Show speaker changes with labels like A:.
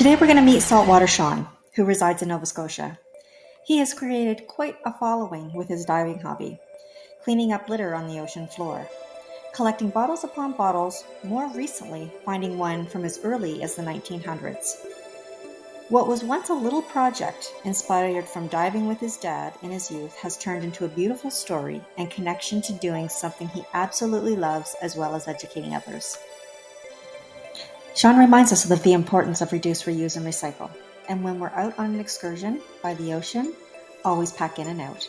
A: Today we're going to meet Saltwater Sean, who resides in Nova Scotia. He has created quite a following with his diving hobby, cleaning up litter on the ocean floor, collecting bottles upon bottles, more recently finding one from as early as the 1900s. What was once a little project inspired from diving with his dad in his youth has turned into a beautiful story and connection to doing something he absolutely loves as well as educating others. Sean reminds us of the importance of reduce, reuse, and recycle. And when we're out on an excursion by the ocean, always pack in and out.